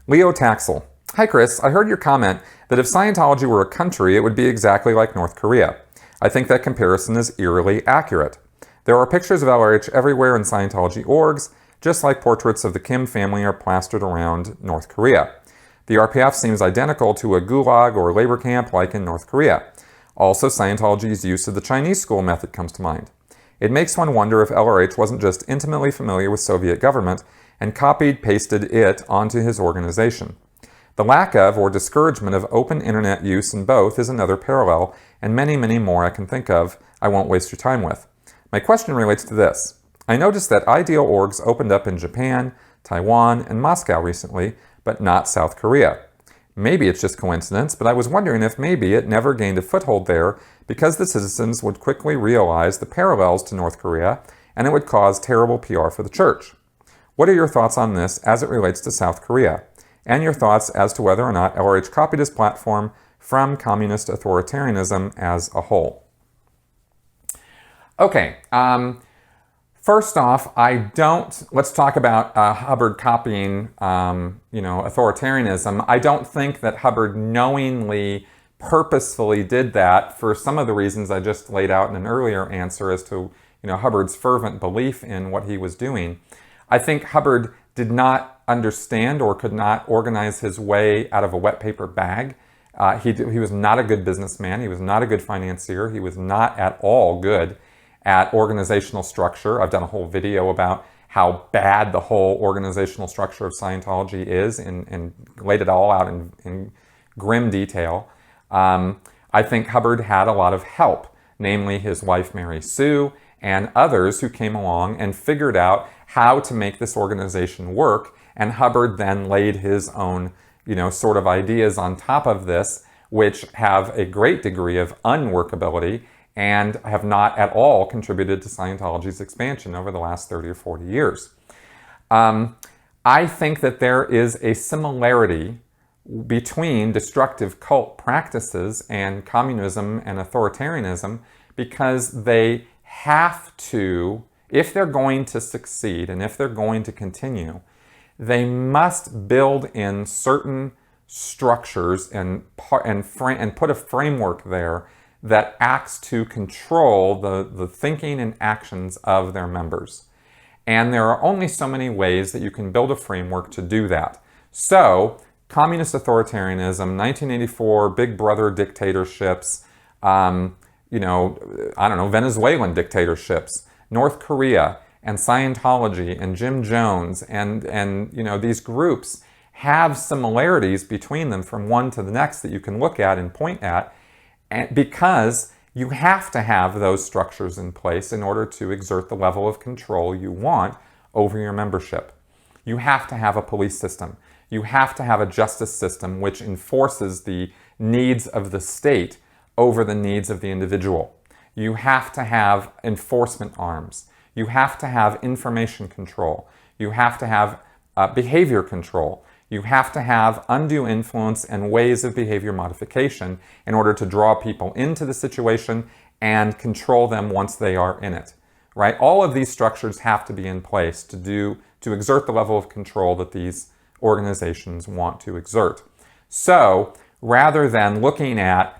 Leo Taxel. Hi Chris, I heard your comment that if Scientology were a country, it would be exactly like North Korea. I think that comparison is eerily accurate. There are pictures of LRH everywhere in Scientology orgs, just like portraits of the Kim family are plastered around North Korea. The RPF seems identical to a gulag or labor camp like in North Korea. Also, Scientology's use of the Chinese school method comes to mind. It makes one wonder if LRH wasn't just intimately familiar with Soviet government and copied-pasted it onto his organization. The lack of or discouragement of open internet use in both is another parallel, and many, many more I can think of I won't waste your time with. My question relates to this. I noticed that ideal orgs opened up in Japan, Taiwan, and Moscow recently, but not South Korea. Maybe it's just coincidence, but I was wondering if maybe it never gained a foothold there because the citizens would quickly realize the parallels to North Korea, and it would cause terrible PR for the church. What are your thoughts on this as it relates to South Korea? And your thoughts as to whether or not LRH copied his platform from communist authoritarianism as a whole. Okay, first off, let's talk about Hubbard copying, authoritarianism. I don't think that Hubbard knowingly, purposefully did that for some of the reasons I just laid out in an earlier answer as to, Hubbard's fervent belief in what he was doing. I think Hubbard did not understand or could not organize his way out of a wet paper bag. He was not a good businessman. He was not a good financier. He was not at all good at organizational structure. I've done a whole video about how bad the whole organizational structure of Scientology is and laid it all out in grim detail. I think Hubbard had a lot of help, namely his wife Mary Sue and others who came along and figured out how to make this organization work, and Hubbard then laid his own, sort of ideas on top of this, which have a great degree of unworkability and have not at all contributed to Scientology's expansion over the last 30 or 40 years. I think that there is a similarity between destructive cult practices and communism and authoritarianism because they have to, if they're going to succeed and if they're going to continue, they must build in certain structures and put a framework there that acts to control the thinking and actions of their members. And there are only so many ways that you can build a framework to do that. So, communist authoritarianism, 1984 Big Brother dictatorships, Venezuelan dictatorships, North Korea, and Scientology, and Jim Jones, and these groups have similarities between them from one to the next that you can look at and point at, because you have to have those structures in place in order to exert the level of control you want over your membership. You have to have a police system. You have to have a justice system which enforces the needs of the state over the needs of the individual. You have to have enforcement arms. You have to have information control. You have to have behavior control. You have to have undue influence and ways of behavior modification in order to draw people into the situation and control them once they are in it, right? All of these structures have to be in place to exert the level of control that these organizations want to exert. So rather than looking at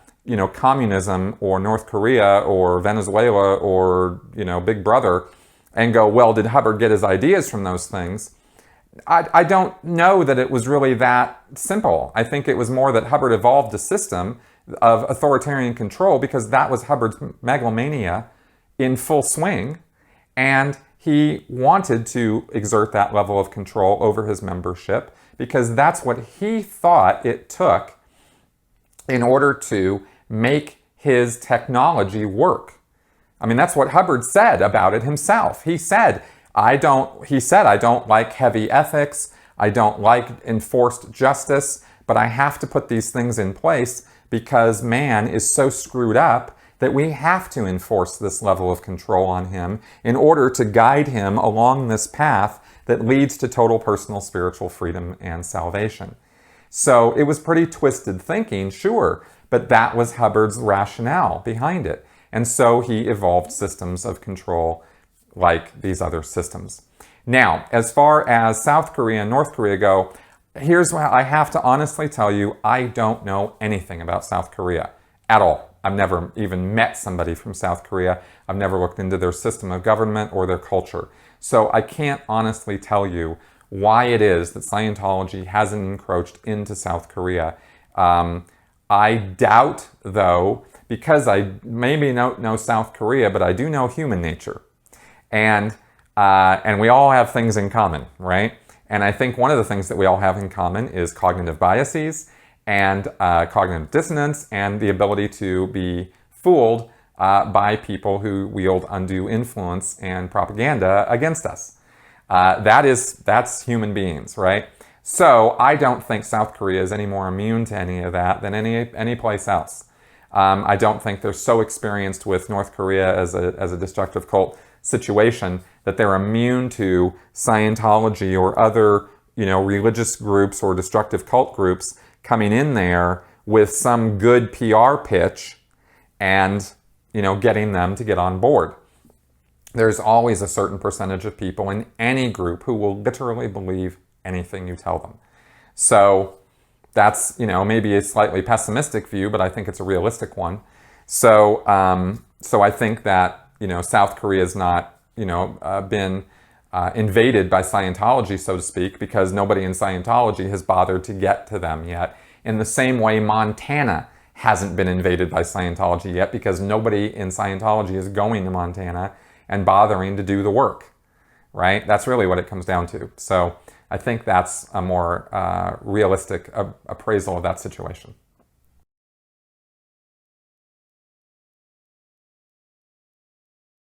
communism or North Korea or Venezuela or Big Brother and go, well, did Hubbard get his ideas from those things? I don't know that it was really that simple. I think it was more that Hubbard evolved a system of authoritarian control because that was Hubbard's megalomania in full swing, and he wanted to exert that level of control over his membership because that's what he thought it took in order to make his technology work. I mean, that's what Hubbard said about it himself. He said, I don't like heavy ethics, I don't like enforced justice, but I have to put these things in place because man is so screwed up that we have to enforce this level of control on him in order to guide him along this path that leads to total personal spiritual freedom and salvation. So it was pretty twisted thinking, sure, but that was Hubbard's rationale behind it. And so he evolved systems of control like these other systems. Now, as far as South Korea and North Korea go, Here's what I have to honestly tell you. I don't know anything about South Korea at all. I've never even met somebody from South Korea. I've never looked into their system of government or their culture. So I can't honestly tell you why it is that Scientology hasn't encroached into South Korea. I doubt, though, because I maybe don't know South Korea, but I do know human nature. And we all have things in common, right? And I think one of the things that we all have in common is cognitive biases and cognitive dissonance and the ability to be fooled by people who wield undue influence and propaganda against us. That's human beings, right? So I don't think South Korea is any more immune to any of that than any place else. I don't think they're so experienced with North Korea as a destructive cult situation that they're immune to Scientology or other, religious groups or destructive cult groups coming in there with some good PR pitch and, getting them to get on board. There's always a certain percentage of people in any group who will literally believe anything you tell them. So that's, maybe a slightly pessimistic view, but I think it's a realistic one. So I think that, South Korea has not, been invaded by Scientology, so to speak, because nobody in Scientology has bothered to get to them yet. In the same way, Montana hasn't been invaded by Scientology yet because nobody in Scientology is going to Montana and bothering to do the work, right? That's really what it comes down to. So I think that's a more realistic appraisal of that situation.